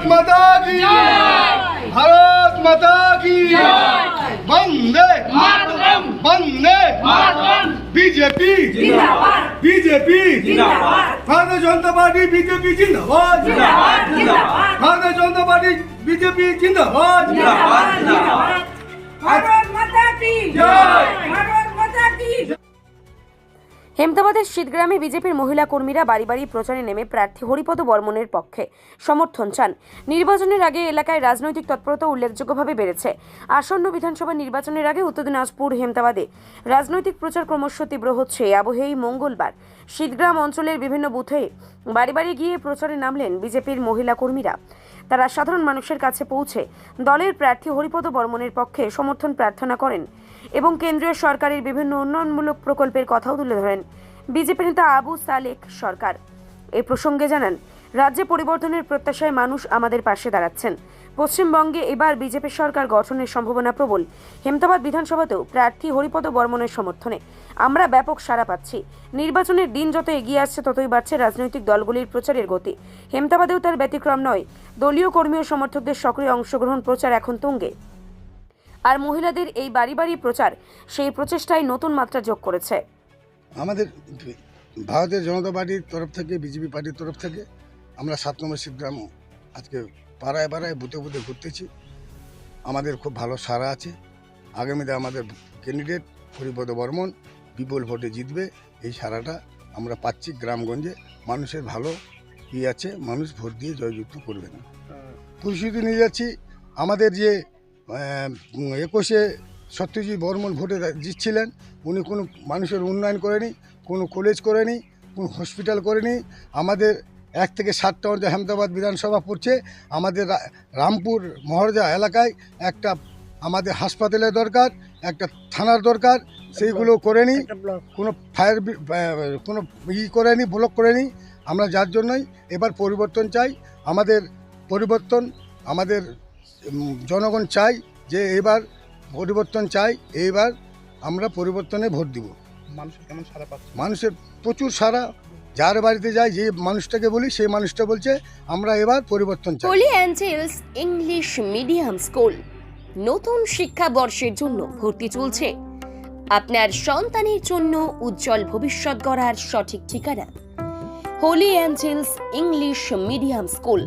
माता की भारत माता की वंदे मातरम वंदे मातरम बीजेपी जिंदाबाद बीजेपी जिंदाबाद भारतीय जनता पार्टी बीजेपी जिंदाबाद जिंदाबाद जिंदाबाद भारतीय जनता पार्टी बीजेपी जिंदाबाद जिंदाबाद जिंदाबाद भारत माता की जय। भारत माता की হেমতাবাদের শীতগ্রামে বিজেপির মহিলা কর্মীরা বাড়ি বাড়ি প্রচারে নেমে প্রার্থী হরিপদ বর্মনের পক্ষে সমর্থন চান। নির্বাচনের আগে এলাকায় রাজনৈতিক তৎপরতা উল্লেখযোগ্যভাবে বেড়েছে। আসন্ন বিধানসভা নির্বাচনের আগে উত্তর দিনাজপুর হেমতাবাদে রাজনৈতিক প্রচার ক্রমশ তীব্র হচ্ছে। আবহেই মঙ্গলবার শীতগ্রাম অঞ্চলের বিভিন্ন বুথে বাড়ি বাড়ি গিয়ে প্রচারে নামলেন বিজেপির মহিলা কর্মীরা। তারা সাধারণ মানুষের কাছে পৌঁছে দলের প্রার্থী হরিপদ বর্মনের পক্ষে সমর্থন প্রার্থনা করেন এবং কেন্দ্রীয় সরকারের বিভিন্ন উন্নয়নমূলক প্রকল্পের কথাও তুলে ধরেন। বিজেপি নেতা আবু সালেক সরকার এই প্রসঙ্গে জানান, রাজ্যে পরিবর্তনের প্রত্যাশায় মানুষ আমাদের পাশে দাঁড়াচ্ছেন। পশ্চিমবঙ্গে এবার বিজেপি সরকার গঠনের সম্ভাবনা প্রবল। হেমতাবাদ বিধানসভাতেও প্রার্থী হরিপদ বর্মনের সমর্থনে আমরা ব্যাপক সাড়া পাচ্ছি। নির্বাচনের দিন যত এগিয়ে আসছে ততই বাড়ছে রাজনৈতিক দলগুলির প্রচারের গতি। হেমতাবাদেও তার ব্যতিক্রম নয়। দলীয় কর্মী ও সমর্থকদের সক্রিয় অংশগ্রহণ, প্রচার এখন তুঙ্গে। আর মহিলাদের এই বাড়ি বাড়ি প্রচার সেই প্রচেষ্টায় নতুন মাত্রা যোগ করেছে। আমাদের ভারতীয় জনতা পার্টির তরফ থেকে বিজেপি পার্টির তরফ থেকে আমরা 7 নম্বর শীতগ্রাম আজকে পাড়ায় পাড়ায় বুথে বুথে ঘুরতেছি। আমাদের খুব ভালো সাড়া আছে। আগামীতে আমাদের ক্যান্ডিডেট হরিপদ বর্মন বিপুল ভোটে জিতবে, এই সাড়াটা আমরা পাচ্ছি। গ্রামগঞ্জে মানুষের ভালো আছে, মানুষ ভোট দিয়ে জয়যুক্ত করবে না। প্রস্তুতি নিয়ে যাচ্ছি। আমাদের যে 21-এ সত্যজিৎ বর্মন ভোটে জিতছিলেন, উনি কোনো মানুষের উন্নয়ন করেনি, কোনো কলেজ করেনি, কোনো হসপিটাল করেনি। আমাদের 1 থেকে 7টা অঞ্চল হেমতাবাদ বিধানসভা পড়ছে। আমাদের রামপুর মহারাজা এলাকায় একটা আমাদের হাসপাতালের দরকার, একটা থানার দরকার, সেইগুলো করেনি। কোনো ফায়ার কোনো করেনি, ব্লক করেনি। আমরা যার জন্যই এবার পরিবর্তন চাই। আমাদের পরিবর্তন, আমাদের জনগণ চাই যে এবার পরিবর্তন চাই। এইবার আমরা পরিবর্তনে ভোট দিব। মানুষের কেমন সাড়া পাচ্ছে? মানুষের প্রচুর সাড়া। যার বাড়িতে যাই, যে মানুষটাকে বলি, সেই মানুষটা বলছে আমরা এবার পরিবর্তন চাই। Holy angels English medium school নতুন শিক্ষাবর্ষের জন্য ভর্তি চলছে। আপনার সন্তানের জন্য উজ্জ্বল ভবিষ্যৎ গড়ার সঠিক ঠিকানা holy angels English medium school,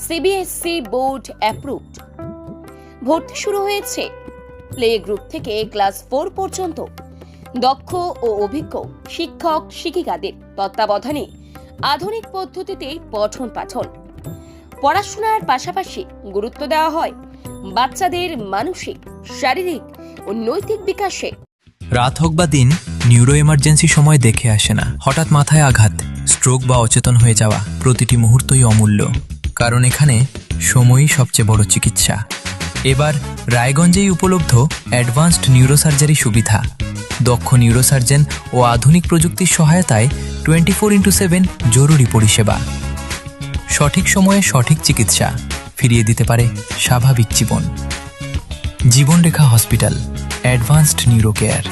CBSE board approved. ভর্তি শুরু হয়েছে প্লে গ্রুপ থেকে ক্লাস 4 পর্যন্ত। দক্ষ ও অভিজ্ঞ শিক্ষক শিক্ষিকাদের তত্ত্বাবধানে আধুনিক পদ্ধতিতে পঠন পাঠন। পড়াশোনার পাশাপাশি গুরুত্ব দেওয়া হয় বাচ্চাদের মানসিক, শারীরিক ও নৈতিক বিকাশে। রাত হোক বা দিন, নিউরো এমার্জেন্সি সময় দেখে আসে না। হঠাৎ মাথায় আঘাত, স্ট্রোক বা অচেতন হয়ে যাওয়া, প্রতিটি মুহূর্তই অমূল্য। কারণ এখানে সময়ই সবচেয়ে বড় চিকিৎসা। এবার রায়গঞ্জেই উপলব্ধ অ্যাডভান্সড নিউরোসার্জারি সুবিধা। দক্ষ নিউরোসার্জন ও আধুনিক প্রযুক্তির সহায়তায় 24x7 জরুরি পরিষেবা। সঠিক সময়ে সঠিক চিকিৎসা ফিরিয়ে দিতে পারে স্বাভাবিক জীবন। জীবনরেখা হসপিটাল, অ্যাডভান্সড নিউরো কেয়ার।